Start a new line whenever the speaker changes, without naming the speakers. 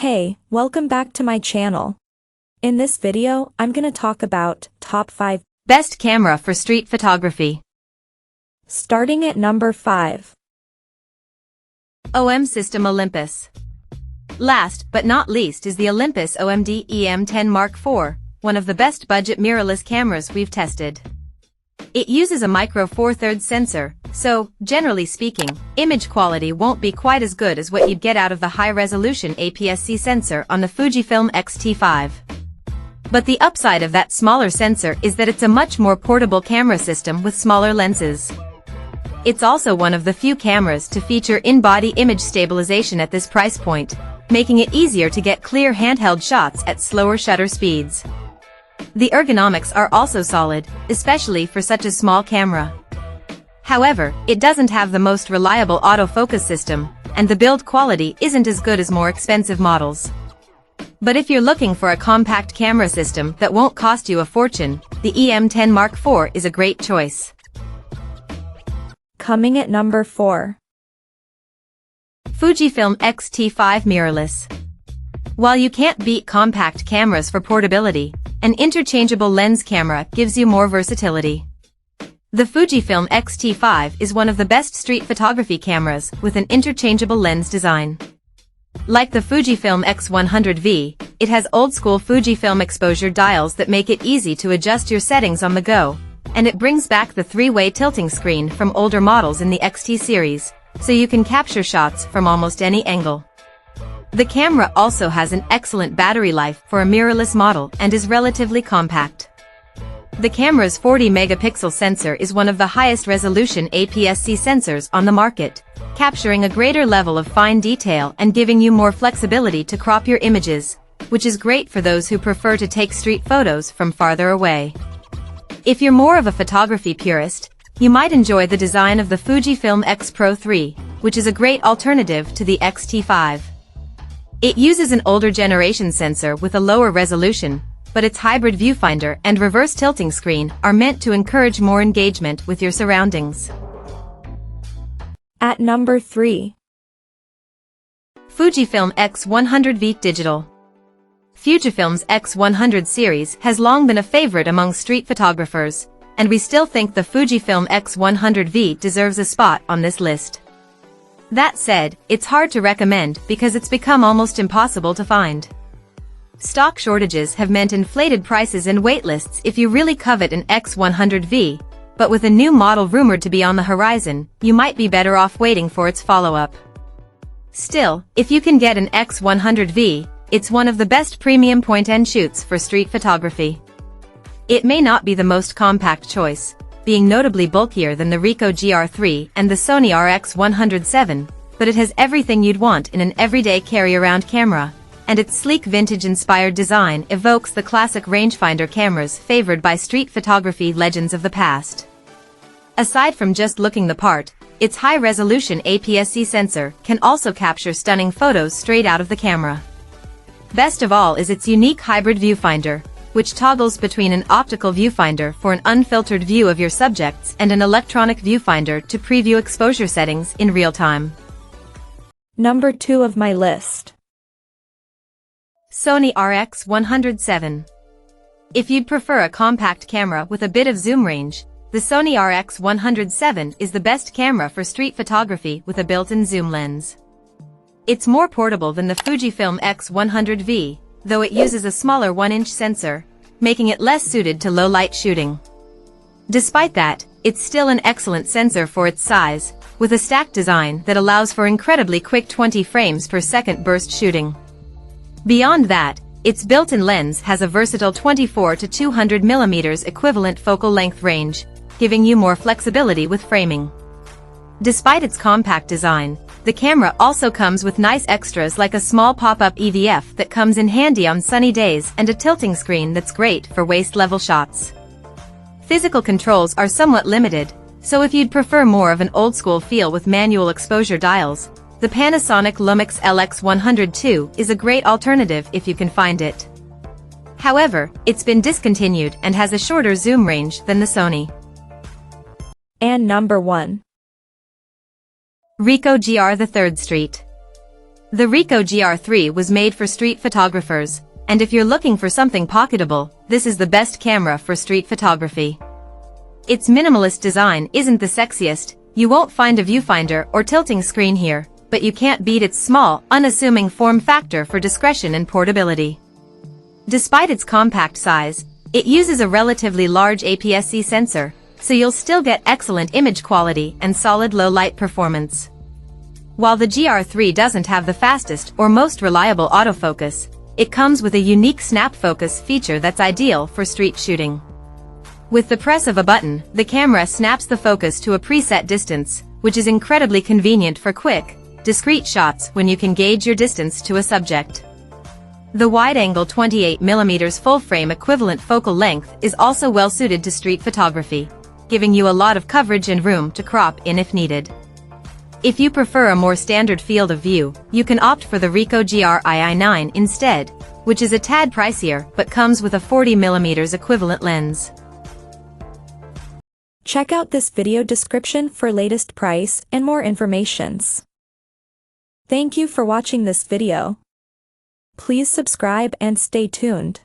Hey, welcome back to my channel. In this video, I'm gonna talk about top 5
best camera for street photography.
Starting at number 5.
OM System Olympus. Last but not least is the Olympus OMD EM10 Mark IV, one of the best budget mirrorless cameras we've tested. It uses a micro Four Thirds sensor, so, generally speaking, image quality won't be quite as good as what you'd get out of the high-resolution APS-C sensor on the Fujifilm X-T5. But the upside of that smaller sensor is that it's a much more portable camera system with smaller lenses. It's also one of the few cameras to feature in-body image stabilization at this price point, making it easier to get clear handheld shots at slower shutter speeds. The ergonomics are also solid, especially for such a small camera. However, it doesn't have the most reliable autofocus system, and the build quality isn't as good as more expensive models. But if you're looking for a compact camera system that won't cost you a fortune, the EM10 Mark IV is a great choice.
Coming at number 4.
Fujifilm X-T5 Mirrorless. While you can't beat compact cameras for portability, an interchangeable lens camera gives you more versatility. The Fujifilm X-T5 is one of the best street photography cameras with an interchangeable lens design. Like the Fujifilm X100V, it has old-school Fujifilm exposure dials that make it easy to adjust your settings on the go, and it brings back the three-way tilting screen from older models in the XT series, so you can capture shots from almost any angle. The camera also has an excellent battery life for a mirrorless model and is relatively compact. The camera's 40-megapixel sensor is one of the highest resolution APS-C sensors on the market, capturing a greater level of fine detail and giving you more flexibility to crop your images, which is great for those who prefer to take street photos from farther away. If you're more of a photography purist, you might enjoy the design of the Fujifilm X Pro 3, which is a great alternative to the X-T5. It uses an older generation sensor with a lower resolution, but its hybrid viewfinder and reverse tilting screen are meant to encourage more engagement with your surroundings.
At number 3.
Fujifilm X100V Digital. Fujifilm's X100 series has long been a favorite among street photographers, and we still think the Fujifilm X100V deserves a spot on this list. That said, it's hard to recommend because it's become almost impossible to find. Stock shortages have meant inflated prices and waitlists if you really covet an X100V, but with a new model rumored to be on the horizon, you might be better off waiting for its follow-up. Still, if you can get an X100V, it's one of the best premium point-and-shoots for street photography. It may not be the most compact choice, being notably bulkier than the Ricoh GR3 and the Sony RX17, but it has everything you'd want in an everyday carry-around camera, and its sleek vintage-inspired design evokes the classic rangefinder cameras favored by street photography legends of the past. Aside from just looking the part, its high-resolution APS-C sensor can also capture stunning photos straight out of the camera. Best of all is its unique hybrid viewfinder, which toggles between an optical viewfinder for an unfiltered view of your subjects and an electronic viewfinder to preview exposure settings in real time.
Number 2 of my list.
Sony RX17. If you'd prefer a compact camera with a bit of zoom range, the Sony RX17 is the best camera for street photography with a built-in zoom lens. It's more portable than the Fujifilm X100V, though it uses a smaller 1-inch sensor, making it less suited to low-light shooting. Despite that, it's still an excellent sensor for its size, with a stacked design that allows for incredibly quick 20 frames per second burst shooting. Beyond that, its built-in lens has a versatile 24 to 200 mm equivalent focal length range, giving you more flexibility with framing. Despite its compact design, the camera also comes with nice extras like a small pop-up EVF that comes in handy on sunny days and a tilting screen that's great for waist-level shots. Physical controls are somewhat limited, so if you'd prefer more of an old-school feel with manual exposure dials, the Panasonic Lumix LX100II is a great alternative if you can find it. However, it's been discontinued and has a shorter zoom range than the Sony.
And number 1.
Ricoh GR the 3rd Street. The Ricoh GR3 was made for street photographers, and if you're looking for something pocketable, this is the best camera for street photography. Its minimalist design isn't the sexiest, you won't find a viewfinder or tilting screen here, but you can't beat its small, unassuming form factor for discretion and portability. Despite its compact size, it uses a relatively large APS-C sensor, so you'll still get excellent image quality and solid low-light performance. While the GR3 doesn't have the fastest or most reliable autofocus, it comes with a unique snap focus feature that's ideal for street shooting. With the press of a button, the camera snaps the focus to a preset distance, which is incredibly convenient for quick, discrete shots when you can gauge your distance to a subject. The wide-angle 28mm full-frame equivalent focal length is also well-suited to street photography, giving you a lot of coverage and room to crop in if needed. If you prefer a more standard field of view, you can opt for the Ricoh GR II9 instead, which is a tad pricier but comes with a 40mm equivalent lens.
Check out this video description for latest price and more informations. Thank you for watching this video. Please subscribe and stay tuned.